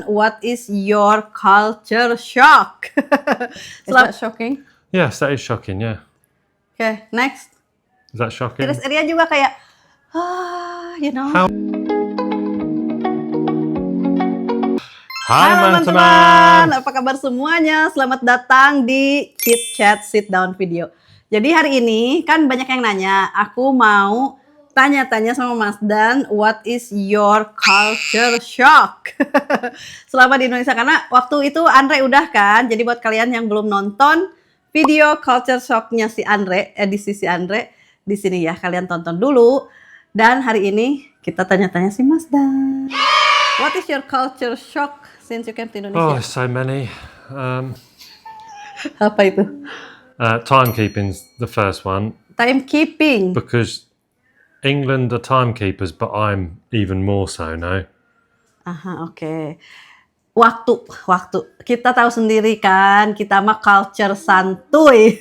what is your culture shock? Is that shocking? Yes, that is shocking, yeah. Okay, next. Is that shocking? Terus Ria juga kayak, you know. Hai Halo teman-teman. teman-teman, apa kabar semuanya? Selamat datang di Chit Chat Sit Down Video. Jadi hari ini kan banyak yang nanya, aku mau tanya-tanya sama Mas Dan, what is your culture shock? Selama di Indonesia, karena waktu itu Andre udah kan, jadi buat kalian yang belum nonton video culture shock-nya si Andre, edisi si Andre, di sini ya, kalian tonton dulu. Dan hari ini kita tanya-tanya si Mas Dan. What is your culture shock since you came to Indonesia? Oh, so many. Apa itu? Timekeeping's the first one. Timekeeping. Because England are timekeepers, but I'm even more so now. Aha, oke. Waktu. Kita tahu sendiri kan, kita mah culture santuy.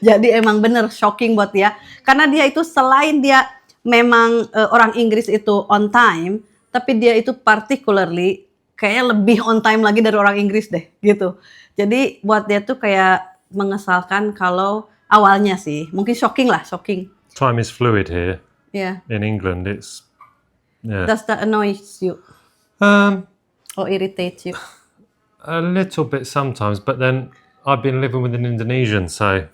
Jadi emang bener shocking buat dia. Karena dia itu selain dia memang orang Inggris itu on time, tapi dia itu particularly kayak lebih on time lagi dari orang Inggris deh, gitu. Jadi buat dia tuh kayak mengesalkan kalau awalnya sih, mungkin shocking. Time is fluid here. Yeah. In England, it's Does that annoy you or irritate you? a little bit sometimes, but then I've been living with an Indonesian, so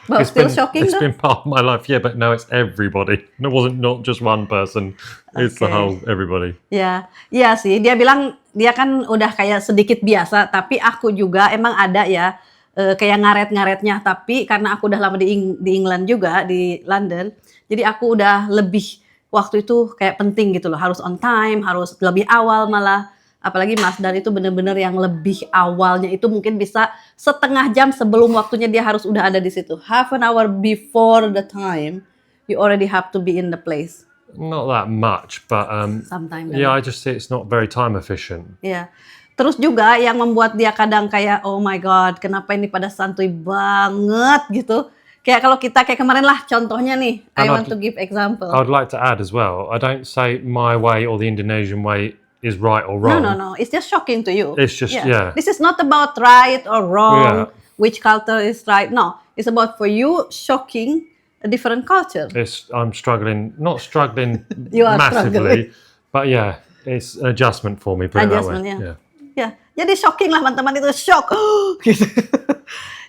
But still shocking it's though? been part of my life, yeah. But no, it's everybody. It wasn't not just one person. It's the Okay. whole everybody. Ya, iya sih. Dia bilang dia kan udah kayak sedikit biasa, tapi aku juga emang ada ya kayak ngaret-ngaretnya. Tapi karena aku udah lama di England juga, di London, jadi aku udah lebih waktu itu kayak penting gitu loh. Harus on time, harus lebih awal malah. Apalagi Mas Dan itu bener-bener yang lebih awalnya itu mungkin bisa setengah jam sebelum waktunya dia harus udah ada di situ. Half an hour before the time, you already have to be in the place. Not that much, but Sometimes. yeah, I just see it's not very time efficient. Iya. Terus juga yang membuat dia kadang kayak, oh my god, kenapa ini pada santuy banget gitu. Kayak kalau kita kayak kemarin lah contohnya nih, I want to give example. I'd like to add as well, I don't say my way or the Indonesian way is right or wrong. No. It's just shocking to you. It's just, yeah. This is not about right or wrong, Yeah. which culture is right. No, it's about for you shocking a different culture. I'm struggling, not struggling You are massively, but yeah, it's an adjustment for me, put it that way. Adjustment, yeah. Yeah. Ya, jadi shocking lah teman-teman itu shock. Gitu.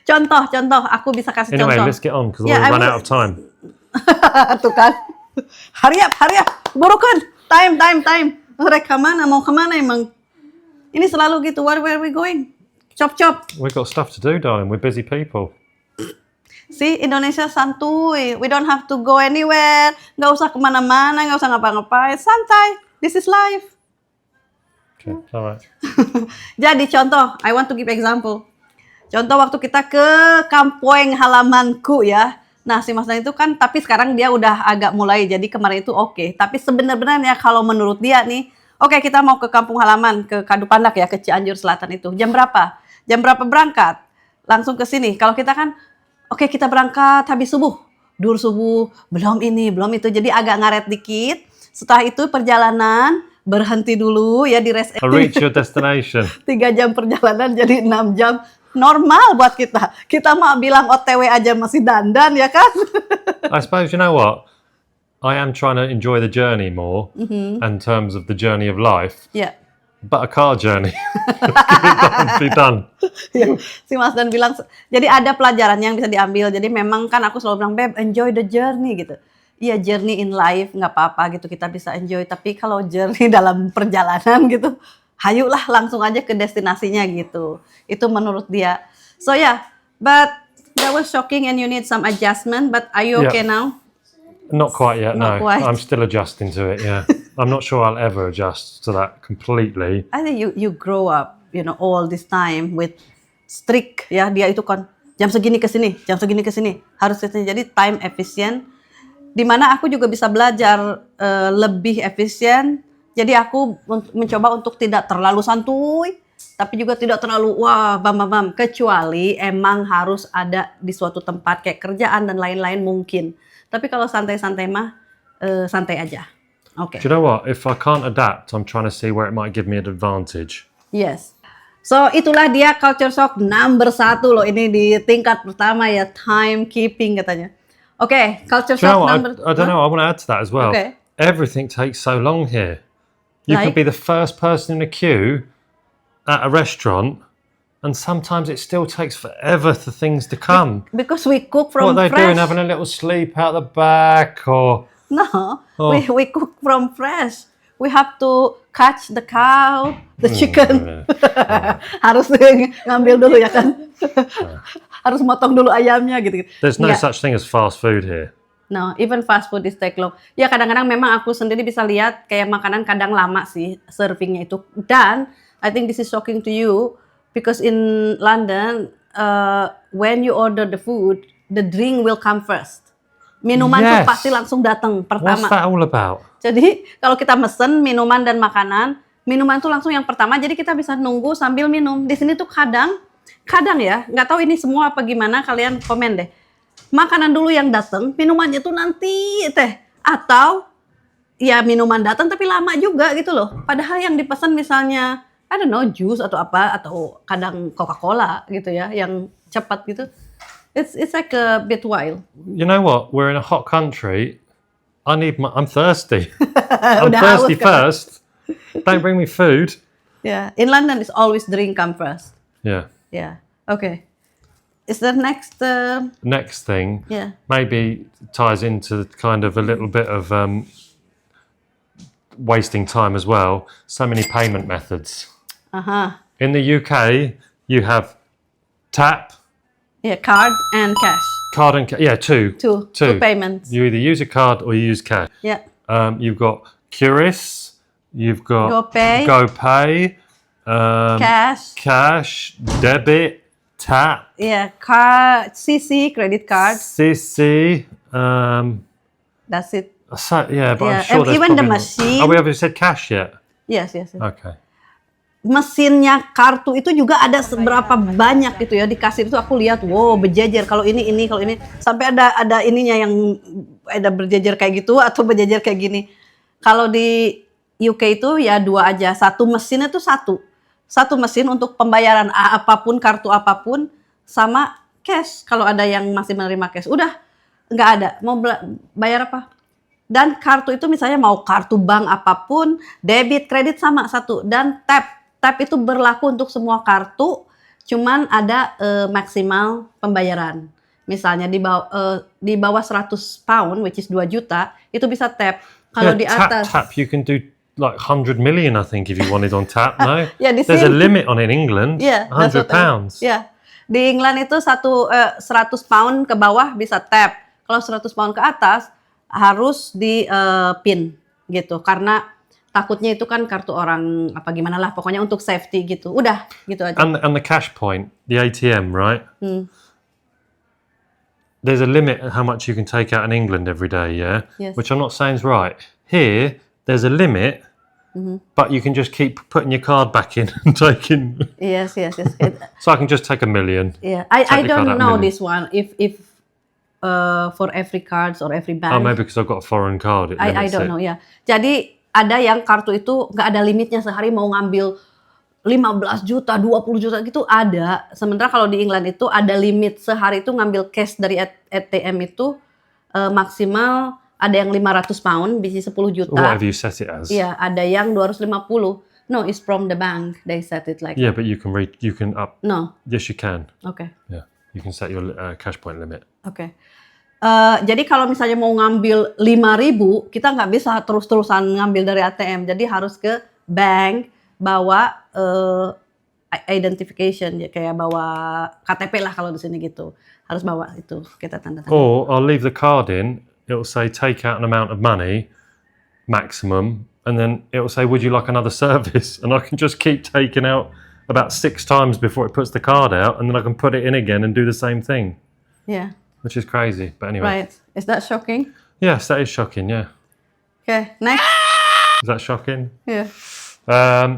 Contoh, aku bisa kasih Anyway, contoh. let's get on because Yeah, we'll I run will- out of time. Tuh kan. Hurry up. Burukan. Time. Mau kemana emang? Ini selalu gitu. Where are we going? Chop. We've got stuff to do, darling. We're busy people. See, Indonesia santuy. We don't have to go anywhere. Nggak usah kemana-mana, nggak usah ngapa-ngapain. Santai. This is life. Okay, all right. Jadi contoh, I want to give example. Contoh waktu kita ke kampung halamanku ya. Nah si Mas Dan itu kan, tapi sekarang dia udah agak mulai, jadi kemarin itu oke. Tapi sebenarnya kalau menurut dia nih, oke, kita mau ke kampung halaman, ke Kadupandak ya, ke Cianjur Selatan itu. Jam berapa? Jam berapa berangkat? Langsung ke sini. Kalau kita kan, oke kita berangkat habis subuh. Dur subuh, belum ini, belum itu. Jadi agak ngaret dikit. Setelah itu perjalanan, berhenti dulu ya di rest I'll reach your destination. 3 jam perjalanan jadi 6 jam. Normal buat kita. Kita mah bilang OTW aja masih dandan ya kan? I suppose, you know what? I am trying to enjoy the journey more in terms of the journey of life, Ya. but a car journey. Be done. Ya. Si Mas Dan bilang, jadi ada pelajaran yang bisa diambil. Jadi memang kan aku selalu bilang, Beb, enjoy the journey gitu. Iya, journey in life nggak apa-apa gitu, kita bisa enjoy. Tapi kalau journey dalam perjalanan gitu, hayulah langsung aja ke destinasinya gitu. Itu menurut dia. So yeah, but that was shocking and you need some adjustment. But are you Yeah. okay now? Not quite yet, Not no. quite. I'm still adjusting to it, yeah. I'm not sure I'll ever adjust to that completely. I think you grow up, all this time with strict ya. Dia itu kan jam segini ke sini, harus ke sini. Jadi time efficient. Dimana aku juga bisa belajar lebih efisien. Jadi aku mencoba untuk tidak terlalu santuy, tapi juga tidak terlalu bam. Kecuali emang harus ada di suatu tempat kayak kerjaan dan lain-lain mungkin. Tapi kalau santai-santai mah santai aja. Oke. Do you know what? If I can't adapt, I'm trying to see where it might give me an advantage. Yes. So itulah dia culture shock number 1 loh. Ini di tingkat pertama ya, timekeeping katanya. Oke, culture Do you shock know what? number. I don't know. I want to add to that as well. Okay. Everything takes so long here. You Like? could be the first person in the queue at a restaurant, and sometimes it still takes forever for things to come. Because we cook from What are they fresh. doing? Having a little sleep out the back, or No, Oh. we cook from fresh. We have to catch the cow, the chicken. Harus ngambil dulu ya kan. Harus motong dulu ayamnya gitu. there's no Nggak. such thing as fast food here. No, even fast food is take long. Ya kadang-kadang memang aku sendiri bisa lihat kayak makanan kadang lama sih servingnya itu. Dan I think this is shocking to you because in London when you order the food, the drink will come first. Minuman tuh Yes. pasti langsung datang What's pertama. that all about? Jadi kalau kita mesen minuman dan makanan, minuman tuh langsung yang pertama. Jadi kita bisa nunggu sambil minum. Di sini tuh kadang ya, nggak tahu ini semua apa gimana. Kalian komen deh. Makanan dulu yang datang, minumannya tuh nanti teh. Atau ya minuman datang tapi lama juga gitu loh. Padahal yang dipesan misalnya, I don't know, jus atau apa, atau kadang Coca-Cola gitu ya, yang cepat gitu. It's like a bit wild. You know what? We're in a hot country. I'm thirsty. I'm Udah thirsty haus kan? first. Don't bring me food. Yeah, in London it's always drink come first. Yeah. Yeah. Okay. Is the next? Next thing, Yeah. maybe ties into kind of a little bit of wasting time as well. So many payment methods. In the UK, you have tap, Yeah. Card and cash. card, and two. Two payments. You either use a card or you use cash. Yeah. You've got Curis, you've got GoPay. GoPay, Cash. cash, debit, tap, Yeah. Card. CC credit card. CC. That's it. So, yeah, but Yeah, I'm sure and there's even the probably more. machine. Oh, we haven't said cash yet. Yes. Yes. Yes. Okay. Mesinnya kartu itu juga ada seberapa banyak gitu ya di kasir itu aku lihat, wow berjejer, kalau ini kalau ini sampai ada ininya yang ada berjejer kayak gitu atau berjejer kayak gini. Kalau di UK itu ya 2 aja, satu mesin itu satu mesin untuk pembayaran apapun, kartu apapun, sama cash kalau ada yang masih menerima cash. Udah nggak ada mau bayar apa. Dan kartu itu misalnya mau kartu bank apapun, debit, kredit sama satu, dan tap itu berlaku untuk semua kartu, cuman ada maksimal pembayaran. Misalnya di bawah 100 pound, which is 2 juta, itu bisa tap. Kalau di atas, tap, you can do like 100 million, I think, if you wanted on tap. No, Yeah, di there's a sini. limit on it in England. Yeah, that's 100 what pounds. Ya, di England itu 100 pound ke bawah bisa tap. Kalau 100 pound ke atas harus di pin gitu, karena takutnya itu kan kartu orang apa gimana lah, pokoknya untuk safety gitu. Udah gitu aja. And the cash point, the ATM, right? There's a limit at how much you can take out in England every day, yeah? Yes. Which I'm not saying is right. Here, there's a limit, but you can just keep putting your card back in and taking. Yes. So I can just take 1 million. Yeah, I Take the card don't out know minimum. this one if for every cards or every bank. Oh, maybe because I've got a foreign card. It I limits don't it. know ya. Jadi ada yang kartu itu nggak ada limitnya, sehari mau ngambil 15 juta, 20 juta gitu ada. Sementara kalau di England itu ada limit, sehari itu ngambil cash dari ATM itu maksimal ada yang 500 pound, bisa 10 juta. Whatever you set it as. Iya, ada yang 250. No, it's from the bank. They set it like Yeah, but you can up. No. Yes, you can. Oke. Yeah, you can set your cash point limit. Oke. Jadi kalau misalnya mau ngambil 5.000, kita nggak bisa terus-terusan ngambil dari ATM. Jadi harus ke bank, bawa identification, ya, kayak bawa KTP lah kalau di sini gitu. Harus bawa itu, kita tanda tangan. Or I'll leave the card in. It'll say take out an amount of money, maximum, and then it'll say would you like another service? And I can just keep taking out about 6 times before it puts the card out, and then I can put it in again and do the same thing. Yeah. Which is crazy, but anyway. Right. Is that shocking? Yes, that is shocking. Yeah, Okay, next. is that shocking? Yeah.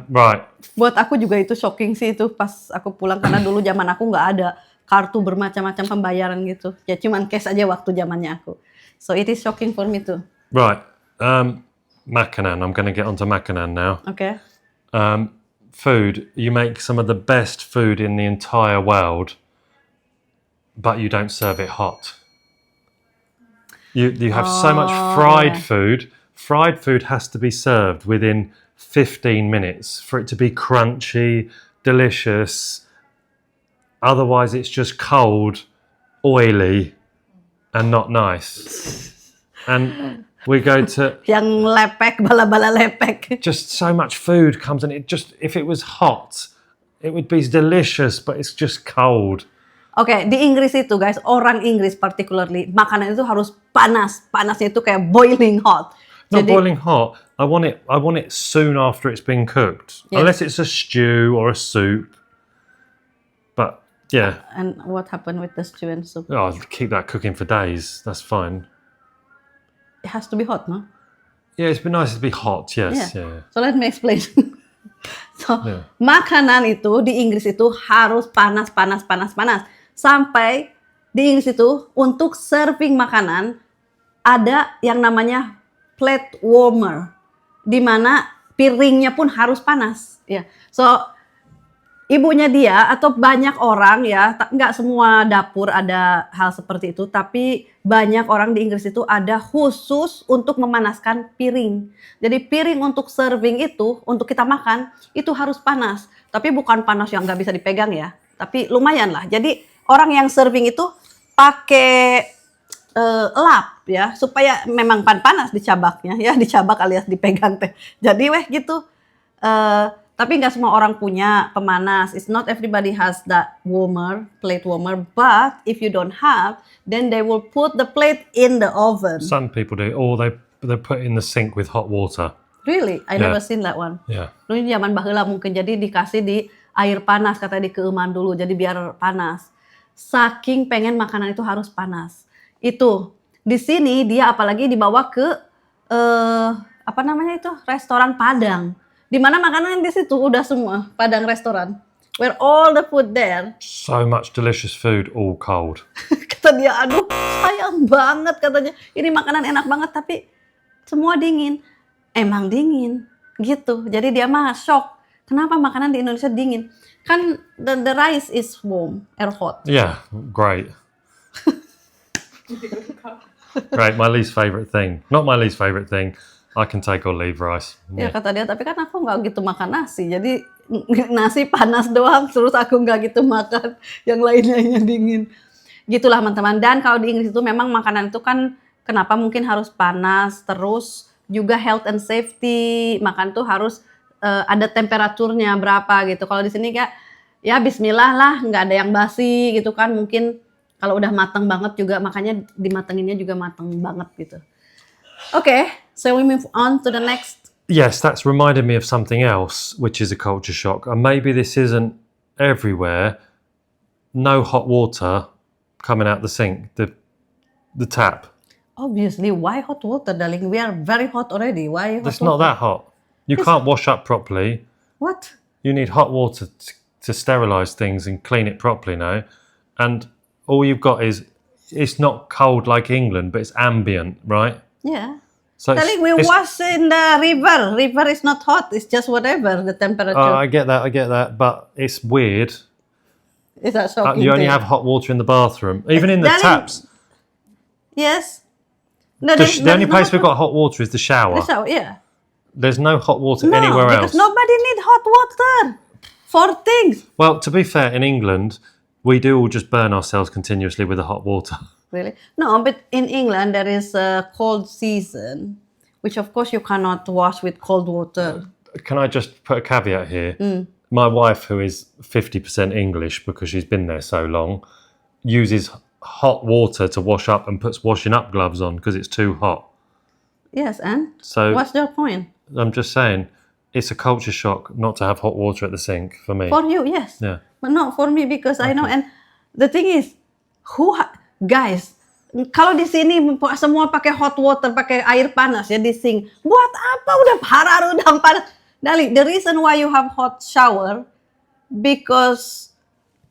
Right. Buat aku juga itu shocking sih itu pas aku pulang, karena dulu zaman aku nggak ada kartu bermacam-macam pembayaran gitu. Ya cuman cash aja waktu zamannya aku. So it is shocking for me too. Right. makanan. I'm going to get onto makanan now. Oke. Food. You make some of the best food in the entire world, but you don't serve it hot. You have so much fried yeah. food. Fried food has to be served within 15 minutes for it to be crunchy, delicious. Otherwise, it's just cold, oily, and not nice. And we go to Yang lepek, bala-bala lepek. just so much food comes and if it was hot, it would be delicious, but it's just cold. Oke, di Inggris itu guys, orang Inggris particularly, makanan itu harus panas. Panasnya itu kayak boiling hot. Not boiling hot. I want it soon after it's been cooked. Yes. Unless it's a stew or a soup. But yeah. And what happened with the stew and soup? Oh, I'll keep that cooking for days. That's fine. It has to be hot, no? Yeah, it's been nice to be hot, yes. Yeah. So let me explain. So, Yeah. makanan itu di Inggris itu harus panas. Sampai di Inggris itu untuk serving makanan ada yang namanya plate warmer, di mana piringnya pun harus panas. Ya, so ibunya dia atau banyak orang ya, nggak semua dapur ada hal seperti itu, tapi banyak orang di Inggris itu ada khusus untuk memanaskan piring. Jadi piring untuk serving itu, untuk kita makan, itu harus panas. Tapi bukan panas yang nggak bisa dipegang ya, tapi lumayan lah. Jadi orang yang serving itu pakai lap ya, supaya memang panas dicabaknya ya, dicabak alias dipegang teh. Jadi gitu. Tapi nggak semua orang punya pemanas. It's not everybody has that warmer, plate warmer. But if you don't have, then they will put the plate in the oven. Some people do, or they put it in the sink with hot water. Really? I never seen that one. Yeah. Dulu zaman baheula mungkin jadi dikasih di air panas, katanya dikeuman dulu, jadi biar panas. Saking pengen makanan itu harus panas. Itu di sini dia apalagi dibawa ke apa namanya itu, restoran Padang. Di mana makanan di situ udah semua Padang restoran. Where all the food there. So much delicious food, all cold. Kata dia, aduh sayang banget katanya. Ini makanan enak banget tapi semua dingin. Emang dingin gitu. Jadi dia mah shock. Kenapa makanan di Indonesia dingin? Kan the rice is warm, air hot. Yeah, great. Great, my least favorite thing. Not my least favorite thing. I can take or leave rice. Ya kata dia, tapi kan aku nggak gitu makan nasi. Jadi nasi panas doang, terus aku nggak gitu makan. Yang lainnya dingin. Gitulah teman-teman. Dan kalau di Inggris itu memang makanan itu kan kenapa mungkin harus panas. Terus juga health and safety. Makan tuh harus ada temperaturnya berapa gitu. Kalau di sini kayak ya bismillah lah, nggak ada yang basi gitu kan. Mungkin kalau udah matang banget juga, makanya dimatenginnya juga matang banget gitu. Okay, so we move on to the next. Yes, that's reminded me of something else, which is a culture shock. And maybe this isn't everywhere. No hot water coming out the sink, the tap. Obviously, why hot water, darling? We are very hot already. Why hot It's not that hot. You can't wash up properly. What? You need hot water to sterilize things and clean it properly now. And all you've got is, it's not cold like England, but it's ambient, right? Yeah. So Darling, we wash in the river. River is not hot. It's just whatever the temperature. I get that, but it's weird. Is that shocking? You only to have hot water in the bathroom, even in the Darling, taps. Yes. No, The only place we've got hot water is the shower. Yeah. There's no hot water No, anywhere because else. nobody need hot water for things. Well, to be fair, in England, we do all just burn ourselves continuously with the hot water. Really? No, but in England there is a cold season, which of course you cannot wash with cold water. Can I just put a caveat here? My wife, who is 50% English because she's been there so long, uses hot water to wash up and puts washing up gloves on because it's too hot. Yes, and So what's your point? I'm just saying, it's a culture shock not to have hot water at the sink for me. For you, yes. Yeah. But not for me because I know. And the thing is, guys, kalau di sini semua pakai hot water, pakai air panas ya di sink. Buat apa? Udah parah, udah panas. Dali, the reason why you have hot shower because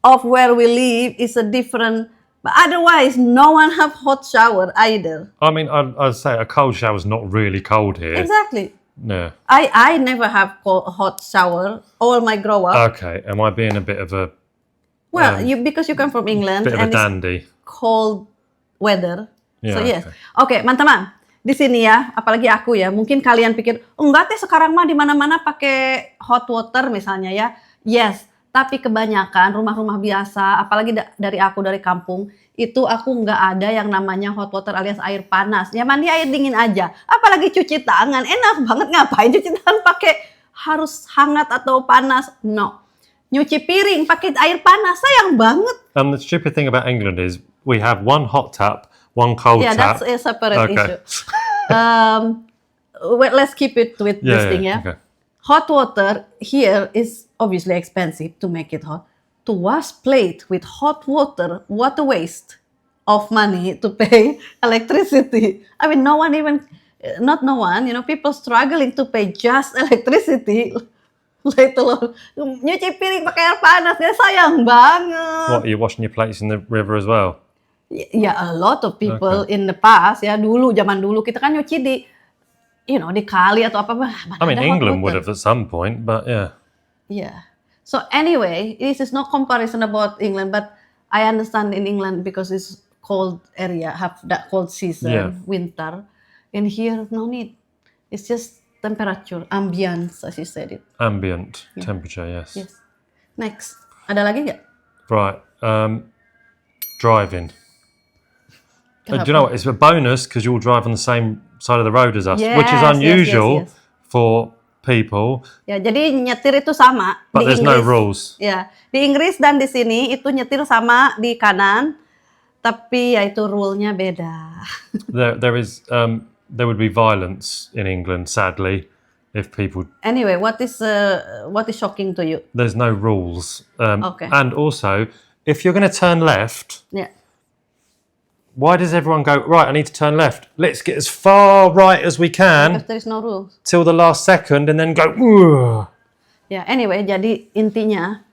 of where we live is a different But otherwise, no one have hot shower either. I mean, I'd say a cold shower's not really cold here. Exactly. Yeah. I never have hot shower all my grow up. Okay. Am I being a bit of a Well, because you come from England bit of a and it's dandy? cold weather. So Yeah, yes. Oke, teman-teman. Di sini ya, apalagi aku ya, mungkin kalian pikir, enggak teh sekarang mah di mana-mana pakai hot water misalnya ya. Yes, tapi kebanyakan rumah-rumah biasa, apalagi dari aku dari kampung, itu aku nggak ada yang namanya hot water alias air panas. Ya mandi air dingin aja. Apalagi cuci tangan, enak banget ngapain cuci tangan pakai harus hangat atau panas? No. Nyuci piring pakai air panas, sayang banget. And the stupid thing about England is we have one hot tap, one cold Yeah, tap. that's a separate Okay. issue. Well, let's keep it with this thing, yeah. Okay. Hot water here is obviously expensive to make it hot. To wash plate with hot water, what a waste of money to pay electricity. I mean, no one, people struggling to pay just electricity. Let alone nyuci piring pakai air panas, ya sayang banget. What, are you washing your plates in the river as well? Ya, a lot of people in the past ya, zaman dulu kita kan nyuci di di kali atau apa. I mean, England would have at some point, but yeah. Yeah. So anyway, this is no comparison about England, but I understand in England because it's cold area, have that cold season, Yeah. winter. In here, no need. It's just temperature, ambience, as you said it. Ambient temperature, yes. Yes. Next, ada lagi nggak? Right. Driving. Do you Kenapa? know what? It's a bonus because you all drive on the same side of the road as us, which is Yes, unusual yes. for people, Ya, jadi nyetir itu sama but di there's no Inggris. rules. Ya, di Inggris dan di sini itu nyetir sama di kanan, tapi ya itu rule-nya beda. There would be violence in England, sadly, if people. Anyway, what is shocking to you? There's no rules. Okay. And also, if you're going to turn left, Ya. why does everyone go, right, I need to turn left? Let's get as far right as we can Because there is no rules. till the last second and then go, "Ugh." Ya, anyway, jadi intinya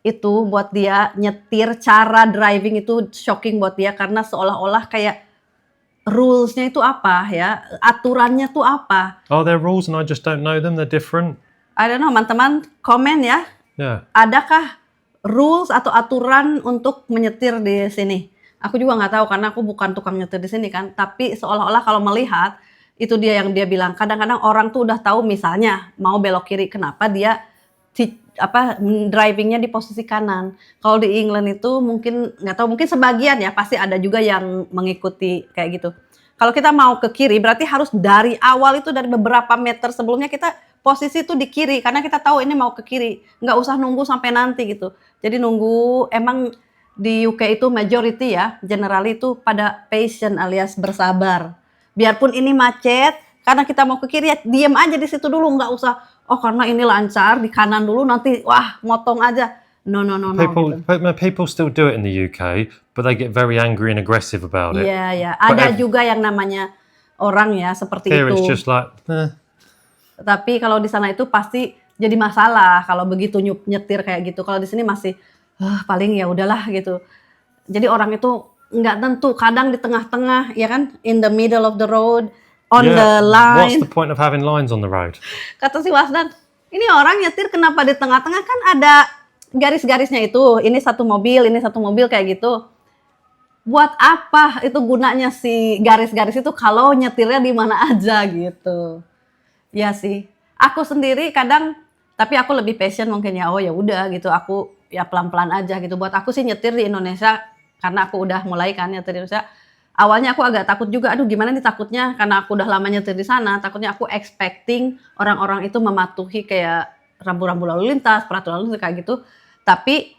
itu buat dia nyetir, cara driving itu shocking buat dia karena seolah-olah kayak rules-nya itu apa ya, aturannya tuh apa. Are there rules and I just don't know them? They're different? I don't know, teman-teman komen ya, Yeah. adakah rules atau aturan untuk menyetir di sini? Aku juga nggak tahu karena aku bukan tukang nyetir di sini kan, tapi seolah-olah kalau melihat, itu dia yang dia bilang, kadang-kadang orang tuh udah tahu misalnya mau belok kiri, kenapa dia drivingnya di posisi kanan. Kalau di England itu mungkin nggak tahu, mungkin sebagian ya, pasti ada juga yang mengikuti kayak gitu. Kalau kita mau ke kiri berarti harus dari awal itu, dari beberapa meter sebelumnya kita posisi itu di kiri karena kita tahu ini mau ke kiri, nggak usah nunggu sampai nanti gitu. Jadi nunggu, emang di UK itu majority ya, generally itu pada patient alias bersabar. Biarpun ini macet, karena kita mau ke kiri ya diam aja di situ dulu, nggak usah karena ini lancar di kanan dulu nanti wah motong aja. No. People still do it in the UK, but they get very angry and aggressive about it. Iya, ada juga yang namanya orang ya seperti Here it's itu. just like, Tapi kalau di sana itu pasti jadi masalah kalau begitu nyetir kayak gitu. Kalau di sini masih paling ya udahlah gitu. Jadi orang itu nggak tentu, kadang di tengah-tengah ya kan, in the middle of the road, on the what's line. the point of having lines on the road? Kata si Wasdan, ini orang nyetir kenapa di tengah-tengah, kan ada garis-garisnya itu, ini satu mobil kayak gitu. Buat apa itu gunanya si garis-garis itu kalau nyetirnya di mana aja gitu. Ya sih, aku sendiri kadang, tapi aku lebih passion mungkin ya, ya udah gitu, aku ya pelan-pelan aja gitu. Buat aku sih nyetir di Indonesia, karena aku udah mulai kan nyetir di Indonesia. Awalnya aku agak takut juga, aduh gimana nih takutnya, karena aku udah lama nyetir di sana, takutnya aku expecting orang-orang itu mematuhi kayak rambu-rambu lalu lintas, peraturan lalu lintas kayak gitu. Tapi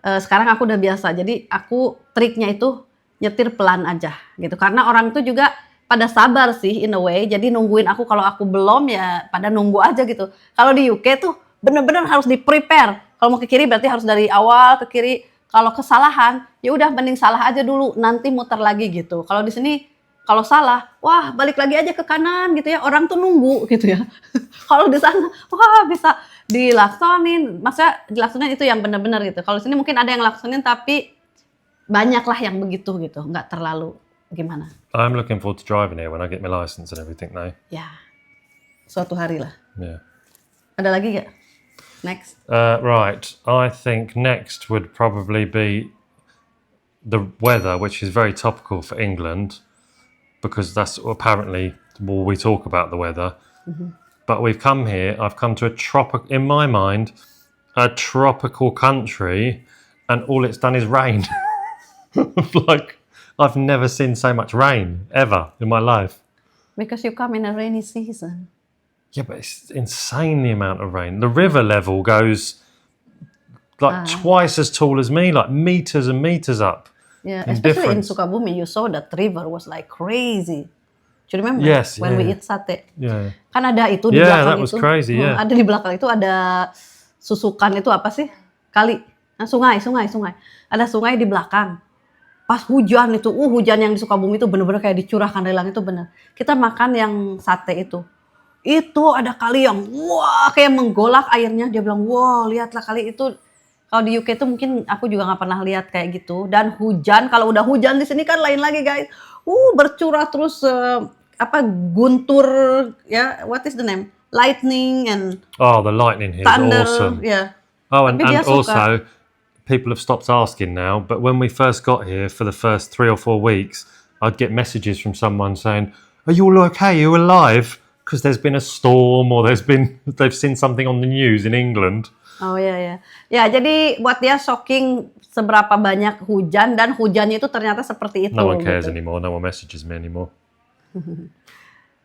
sekarang aku udah biasa, jadi aku triknya itu nyetir pelan aja gitu. Karena orang itu juga pada sabar sih in a way, jadi nungguin aku, kalau aku belum ya pada nunggu aja gitu. Kalau di UK tuh bener-bener harus di-prepare, kalau mau ke kiri berarti harus dari awal ke kiri. Kalau kesalahan, ya udah mending salah aja dulu, nanti muter lagi gitu. Kalau di sini kalau salah, wah balik lagi aja ke kanan gitu ya. Orang tuh nunggu gitu ya. Kalau di sana, wah bisa dilaksonin. Maksudnya dilaksonin itu yang benar-benar gitu. Kalau di sini mungkin ada yang laksonin tapi banyak lah yang begitu gitu, nggak terlalu gimana. I'm looking forward to driving here when I get my license and everything though. Ya, suatu hari lah. Yeah. Ada lagi nggak? Next. Right, I think next would probably be the weather, which is very topical for England, because that's apparently well, we talk about the weather. But we've come here. I've come to in my mind, a tropical country, and all it's done is rain. Like I've never seen so much rain ever in my life. Because you come in a rainy season. Yeah, but it's insane the amount of rain. The river level goes like twice as tall as me, like meters and meters up. Yeah, It's especially in different. Sukabumi, you saw that river was like crazy. Do you remember? Yes, when we yeah. eat sate. Yeah. Kan ada itu di Yeah, belakang that was itu. crazy, yeah. Ada di belakang itu ada susukan itu apa sih? Kali. Nah, sungai. Ada sungai di belakang. Pas hujan itu, hujan yang di Sukabumi itu bener-bener kayak dicurahkan dari langit itu bener. Kita makan yang sate itu. Itu ada kali yang wah kayak menggolak airnya. Dia bilang, wah lihatlah kali itu. Kalau di UK itu mungkin aku juga nggak pernah lihat kayak gitu. Dan hujan, kalau udah hujan di sini kan lain lagi guys. Bercurah terus guntur ya, what is the name? Lightning and Oh, the lightning here thunder. is awesome. Yeah. Oh, and Tapi dia suka. also, people have stopped asking now, but when we first got here for the first 3 or 4 weeks, I'd get messages from someone saying, "Are you all okay? Are you alive?" Because there's been a storm or they've seen something on the news in England. Oh ya. Ya, jadi buat dia shocking seberapa banyak hujan dan hujannya itu ternyata seperti itu. No one cares gitu. anymore. No one messages me anymore.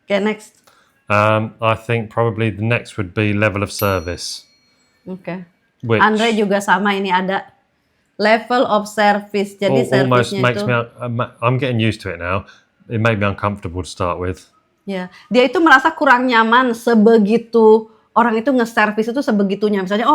Okay, next. I think probably the next would be level of service. Okay. Which Andre juga sama, ini ada level of service. Jadi almost service-nya makes itu. I'm getting used to it now. It made me uncomfortable to start with. Ya, dia itu merasa kurang nyaman sebegitu orang itu nge-service itu sebegitunya. Misalnya,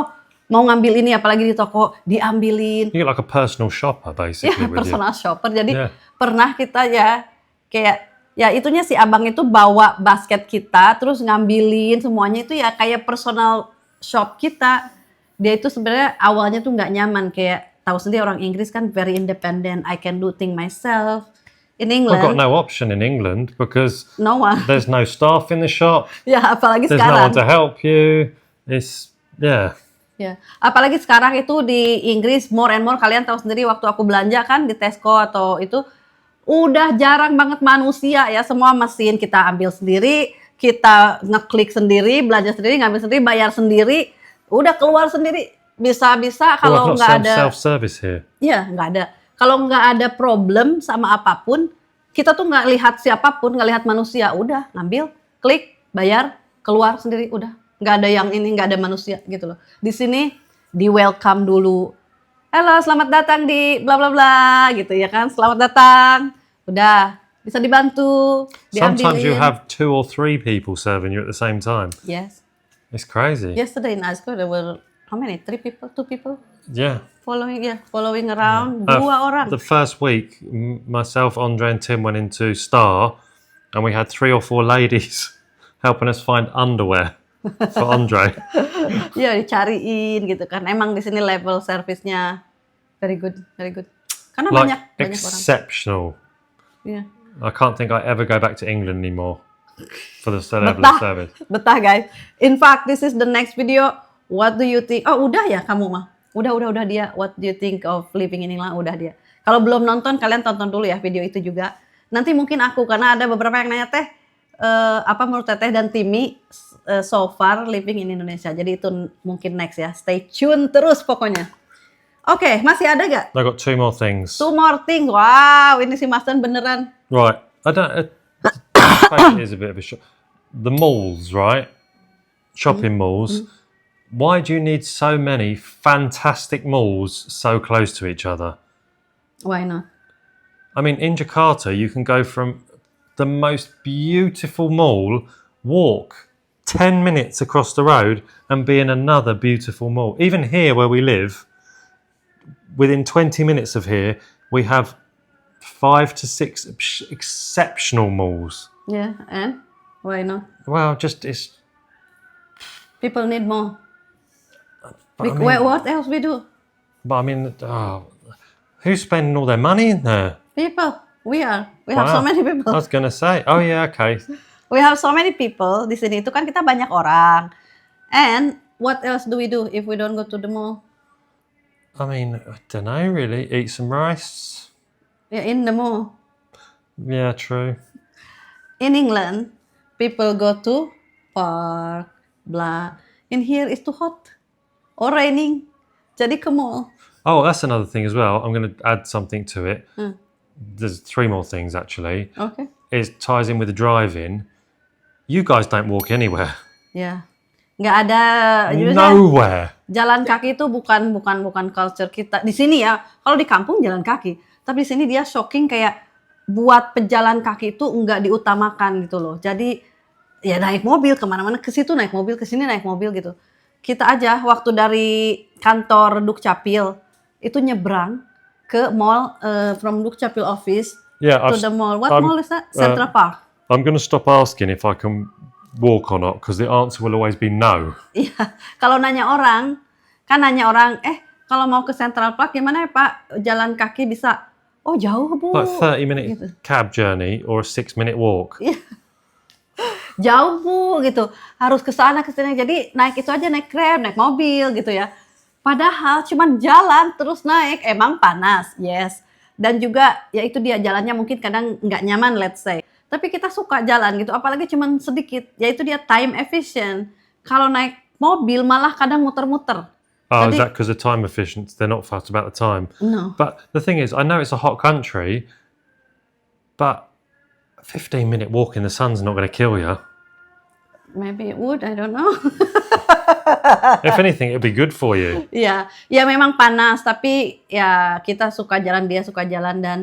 mau ngambil ini apalagi di toko, diambilin. You get like a personal shopper basically Ya, with you. personal shopper. Jadi Yeah. pernah kita ya kayak ya itunya si abang itu bawa basket kita terus ngambilin semuanya itu ya kayak personal shop kita. Dia itu sebenarnya awalnya tuh nggak nyaman, kayak tahu sendiri orang Inggris kan very independent. I can do thing myself. In I've got England, no option in England because no one. there's no staff in the shop. Ya, apalagi There's no sekarang. one to help you. It's yeah. Ya, apalagi sekarang itu di Inggris more and more, kalian tahu sendiri waktu aku belanja kan di Tesco atau itu udah jarang banget manusia ya, semua mesin kita ambil sendiri, kita ngeklik sendiri, belanja sendiri, ngambil sendiri, bayar sendiri, udah keluar sendiri, bisa-bisa kalau nggak ada, self-service here. ya nggak ada, kalau nggak ada problem sama apapun, kita tuh nggak lihat siapapun, nggak lihat manusia, udah ngambil, klik, bayar, keluar sendiri, udah. Nggak ada yang ini, nggak ada manusia gitu loh. Di sini di welcome dulu. Halo, selamat datang di bla bla bla gitu ya kan. Selamat datang. Udah, bisa dibantu, Sometimes you diambilin. have 2 or 3 people serving you at the same time. Yes. It's crazy. Yesterday in Asco there were how many? 3 people, 2 people Yeah. following around. 2 orang. The first week, myself, Andre, and Tim went into Star, and we had 3 or 4 ladies helping us find underwear for Andre. Ya dicariin gitu kan. Emang di sini level service-nya very good, very good. Karena Like banyak orang. exceptional. Iya. I can't think I ever go back to England anymore for the level of service. Betah guys. In fact, this is the next video. What do you think? Oh, udah ya kamu mah. Udah dia. What do you think of living in England? Udah dia. Kalau belum nonton, kalian tonton dulu ya video itu juga. Nanti mungkin aku, karena ada beberapa yang nanya Teh, apa menurut Teteh dan Timi so far living in Indonesia. Jadi itu mungkin next ya. Stay tune terus pokoknya. Oke, masih ada gak? I got 2 more things. 2 more things. Wow, ini si Masdan beneran. Right. I don't. It is a bit of a shock. The malls, right? Shopping malls. Why do you need so many fantastic malls so close to each other? Why not? I mean, in Jakarta, you can go from the most beautiful mall, walk 10 minutes across the road, and be in another beautiful mall. Even here where we live, within 20 minutes of here, we have 5 to 6 exceptional malls. Yeah, and why not? Well, just it's. People need more. But I mean, What else we do? but I mean, Who's spending all their money in there? People, we have so Wow. many people. I was going to say, oh yeah, okay. We have so many people di sini. Itu kan kita banyak orang. And what else do we do if we don't go to the mall? I mean, I don't know really. Eat some rice. Yeah, in the mall. Yeah, true. In England, people go to park, blah. In here it's too hot or raining. Jadi ke mall. Oh, that's another thing as well. I'm going to add something to it. Hmm. There's 3 more things actually. Okay. It ties in with the driving. You guys don't walk anywhere. Ya. Nggak ada juga Nowhere. jalan kaki itu bukan culture kita. Di sini ya, kalau di kampung jalan kaki. Tapi di sini dia shocking kayak buat pejalan kaki itu nggak diutamakan gitu loh. Jadi ya naik mobil kemana-mana, ke situ naik mobil, ke sini naik mobil gitu. Kita aja waktu dari kantor Dukcapil itu nyebrang ke mall from Dukcapil office Yeah, to the mall. What I'm- mall is that? Central Park. I'm going to stop asking if I can walk or not because the answer will always be no. Iya, kalau nanya orang, kalau mau ke Central Park gimana ya Pak? Jalan kaki bisa? Oh jauh Bu. Like 30-minute Gitu. cab journey or a 6-minute walk. Jauh Bu gitu. Harus ke sana ke sini. Jadi naik itu aja, naik Grab, naik mobil gitu ya. Padahal cuman jalan terus naik, emang panas, yes. Dan juga ya itu dia jalannya mungkin kadang nggak nyaman let's say. Tapi kita suka jalan gitu, apalagi cuman sedikit. Ya itu dia time efficient. Kalau naik mobil malah kadang muter-muter. Oh, is Jadi- that because of time efficient? They're not fussed about the time. No. But the thing is, I know it's a hot country, but a 15-minute walk in the sun's not going to kill you. Maybe it would, I don't know. If anything, it'd be good for you. Ya memang panas, tapi ya kita suka jalan, dia suka jalan dan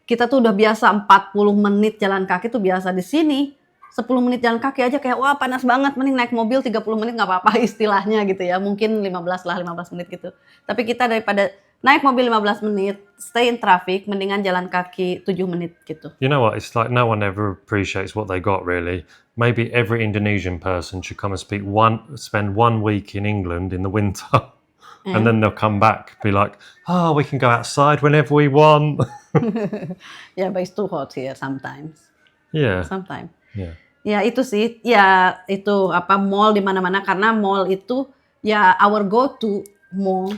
kita tuh udah biasa 40 menit jalan kaki tuh biasa di sini. 10 menit jalan kaki aja kayak wah panas banget, mending naik mobil 30 menit nggak apa-apa istilahnya gitu ya. Mungkin 15 menit gitu. Tapi kita daripada naik mobil 15 menit, stay in traffic, mendingan jalan kaki 7 menit gitu. You know what? It's like no one ever appreciates what they got, really. Maybe every Indonesian person should come and spend 1 week in England in the winter. And then they'll come back, be like, oh, we can go outside whenever we want. Ya, but it's too hot here sometimes. Yeah. Sometimes. Yeah. Ya itu sih, ya itu apa mall di mana-mana karena mall itu ya our go-to mall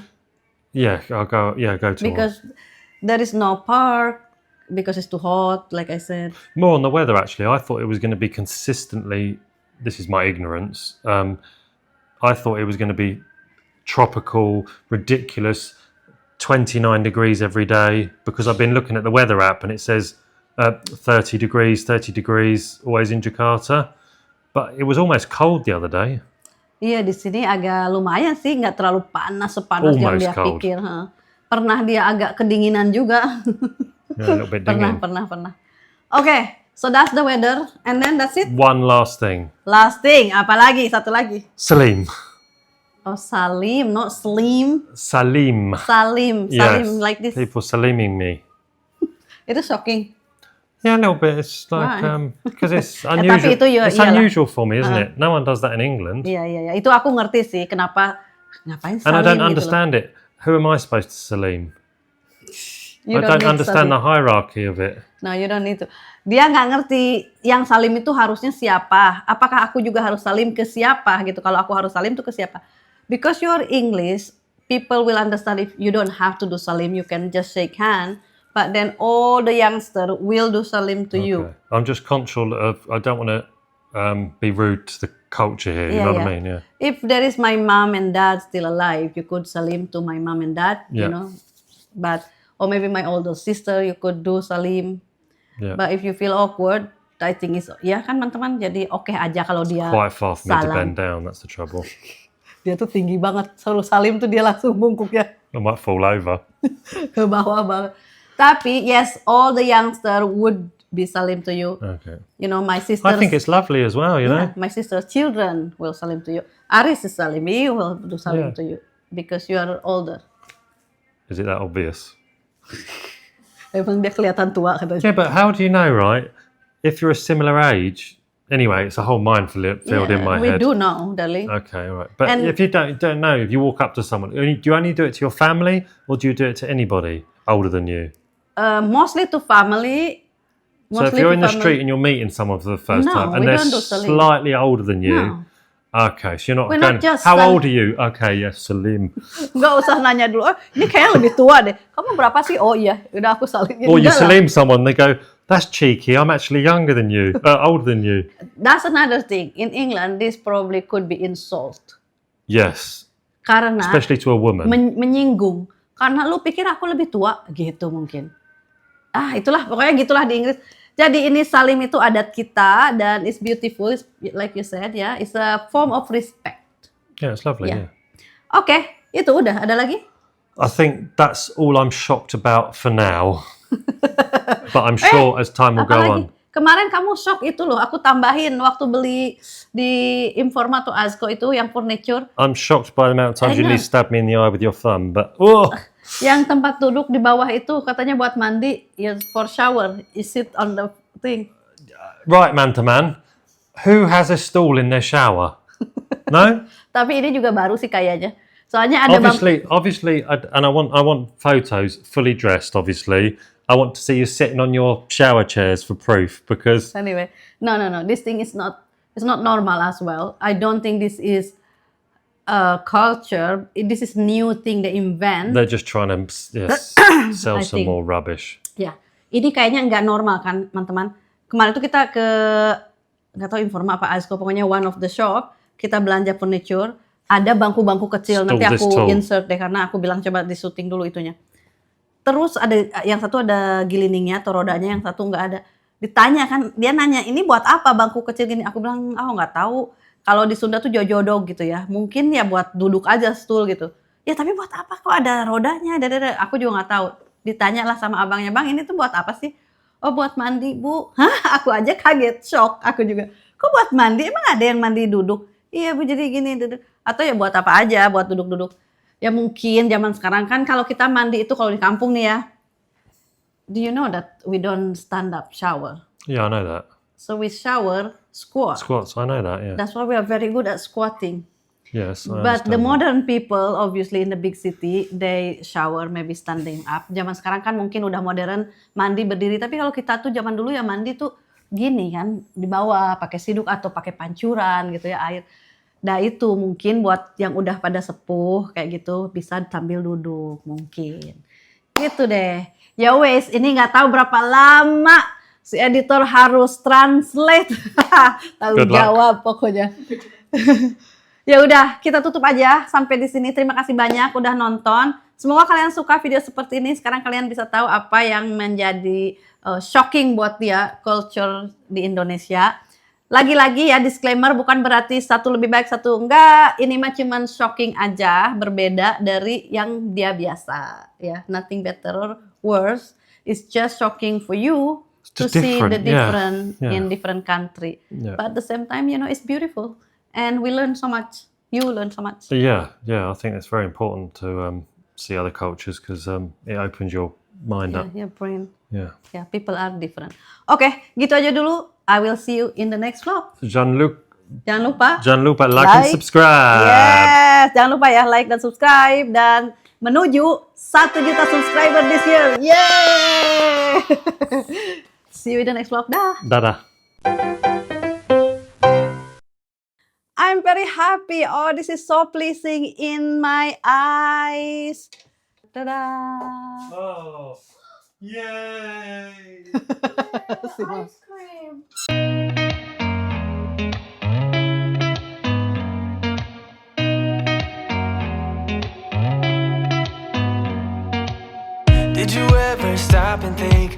Yeah, go to one. because there is no park because it's too hot, like I said. More on the weather, actually. I thought it was going to be consistently, this is my ignorance, I thought it was going to be tropical, ridiculous, 29 degrees every day because I've been looking at the weather app and it says 30 degrees, always in Jakarta. But it was almost cold the other day. Iya di sini agak lumayan sih, nggak terlalu panas sepanas yang Almost dia cold. pikir. Pernah dia agak kedinginan juga. Yeah, a little bit dingin. pernah. Okay, so that's the weather and then that's it. One last thing. Last thing, apa lagi? Satu lagi. Salim. Oh Salim, not Slim. Salim. Salim Yes. like this. People saliming me. Itu shocking. Yeah, a little bit. It's like Why? because it's tapi unusual. itu ya- It's iyalah. unusual for me, isn't it? No one does that in England, Iya. Itu aku ngerti sih kenapa ngapain Salim and I don't gitu loh. understand it. Who am I supposed to salim? You I don't need understand Salim. the hierarchy of it. No, you don't need to. Dia nggak ngerti yang salim itu harusnya siapa. Apakah aku juga harus salim ke siapa gitu. Kalau aku harus salim tuh ke siapa. Because you're English, people will understand if you don't have to do salim. You can just shake hand. But then all the youngster will do salim to you. Okay. I'm just conscious of. I don't want to be rude to the culture here. You Yeah, know what yeah. I mean? Yeah. If there is my mom and dad still alive, you could salim to my mom and dad, you Yeah. know. But or maybe my older sister, you could do salim. Yeah. But if you feel awkward, I think it's ya kan teman-teman jadi oke aja kalau dia Quite far for me to salam. bend down. That's the trouble. Dia tuh tinggi banget, suruh salim tuh dia langsung bungkuk ya I might fall over. ke bawah banget. Tapi yes, all the youngster would be salim to you. Okay. You know, my I sisters. think it's lovely as well. You know. Yeah, my sister's children will salim to you. Aris is salim, he will do salim Yeah. to you because you are older. Is it that obvious? Emang dia kelihatan tua katanya. Yeah, but how do you know, right? If you're a similar age. Anyway, it's a whole minefield Yeah, in my we head. do know, darling. Okay, all right. But And- if you don't know, if you walk up to someone, do you only do it to your family or do you do it to anybody? older than you? Mostly to family. So if you're in the street and you're meeting someone for the first No, time and we they're don't do salim. slightly older than you, No. okay, so you're not We're going, not just how salim. old are you? Okay, yes, Salim. Nggak usah nanya dulu, oh ini kayaknya lebih tua deh. Kamu berapa sih? Oh iya, udah aku saling. Or you Salim someone, they go, that's cheeky, I'm actually younger than you, older than you. That's another thing. In England, this probably could be insult. Yes, Karena especially to a woman. menyinggung. Karena lu pikir aku lebih tua, gitu mungkin. Itulah, pokoknya gitulah di Inggris. Jadi ini salim itu adat kita dan it's beautiful, it's, like you said ya, it's a form of respect. Yeah, it's lovely, Yeah. yeah. Oke, itu udah. Ada lagi? I think that's all I'm shocked about for now. But I'm sure as time will go Apalagi? on. Kemarin kamu shock itu loh, aku tambahin waktu beli di Informa atau Asco itu yang furniture, I'm shocked by the amount of times I you know. at least stab me in the eye with your thumb, but yang tempat duduk di bawah itu katanya buat mandi, ya for shower, you sit on the thing. right, man to man, who has a stool in their shower? No? Tapi ini juga baru sih kayaknya. Soalnya ada Obviously, and I want photos fully dressed. Obviously, I want to see you sitting on your shower chairs for proof. Because Anyway, no. This thing is not. It's not normal as well. I don't think this is a culture. This is new thing they invent. they're just trying to sell I some think. more rubbish. Ya, ini kayaknya nggak normal kan, teman-teman. Kemarin tuh kita ke nggak tahu Informa apa Asco, pokoknya one of the shop. Kita belanja furniture. Ada bangku-bangku kecil. Nanti Stole this aku tall. insert deh karena aku bilang coba di syuting dulu itunya. Terus ada yang satu ada gilingnya atau rodanya, yang satu nggak ada. Ditanya kan, dia nanya ini buat apa bangku kecil gini? Aku bilang, nggak tahu. Kalau di Sunda tuh jojodog gitu ya. Mungkin ya buat duduk aja stool gitu. Ya tapi buat apa kok ada rodanya? Aku juga nggak tahu. Ditanya lah sama abangnya, bang ini tuh buat apa sih? Oh buat mandi bu. Hah? Aku aja kaget, shock. Aku juga. Kok buat mandi? Emang ada yang mandi duduk? Iya bu, jadi gini duduk. Atau ya buat apa aja? Buat duduk-duduk. Ya mungkin zaman sekarang kan kalau kita mandi itu kalau di kampung nih ya. Do you know that we don't stand up shower? Yeah, I know that. So we shower, squat. Squats, I know that. Yeah. That's why we are very good at squatting. Yes. I But the understand that. modern people, obviously in the big city, they shower maybe standing up. Zaman sekarang kan mungkin udah modern, mandi berdiri. Tapi kalau kita tuh zaman dulu ya mandi tuh gini kan, di bawah pakai siduk atau pakai pancuran gitu ya air. Nah itu mungkin buat yang udah pada sepuh kayak gitu bisa sambil duduk mungkin. Gitu deh. Ya wes, ini nggak tahu berapa lama si editor harus translate. Tanggung Good luck. jawab pokoknya. Ya udah, kita tutup aja sampai di sini. Terima kasih banyak udah nonton. Semoga kalian suka video seperti ini. Sekarang kalian bisa tahu apa yang menjadi shocking buat dia culture di Indonesia. Lagi-lagi ya disclaimer, bukan berarti satu lebih baik satu enggak. Ini mah cuman shocking aja, berbeda dari yang dia biasa. Ya, nothing better or worse. It's just shocking for you to just see the different, different in different country. Yeah. But at the same time, it's beautiful. And we learn so much. You learn so much. Yeah. I think it's very important to see other cultures because it opens your mind up. Your brain. Yeah. Yeah, people are different. Oke, gitu aja dulu. I will see you in the next vlog. Jangan Jangan lupa lupa like and subscribe. Yes, jangan lupa ya like dan subscribe dan menuju 1 juta subscriber this year. Yeay! See you in the next vlog. Dah. Dadah. I'm very happy. Oh, this is so pleasing in my eyes. Dadah. Oh, yay! Ice cream. Did you ever stop and think